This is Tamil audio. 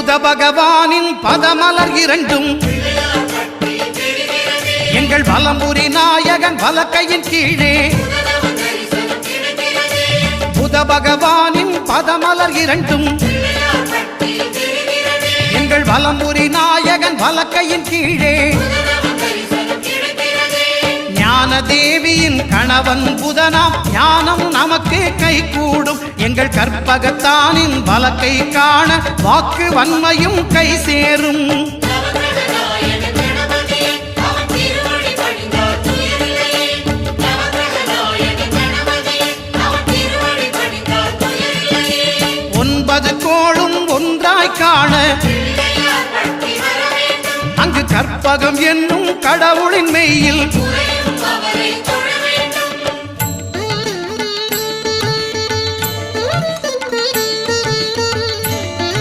புத பகவானின் பதமலர் இரண்டும் எங்கள் வலம்புரி நாயகன் வலக்கையின் கீழே புத பகவானின் பதமலர் இரண்டும் எங்கள் வலம்புரி நாயகன் வலக்கையின் கீழே ஞான தேவியின் கணவன் புதனாம் ஞானம் நமக்கு கை கூடும் எங்கள் கற்பகத்தானின் வலக்கை காண வாக்கு வன்மையும் கை சேரும் ஒன்பது கோளும் ஒன்றாய் காண அங்கு கற்பகம் என்னும் கடவுளின் மெய்யில்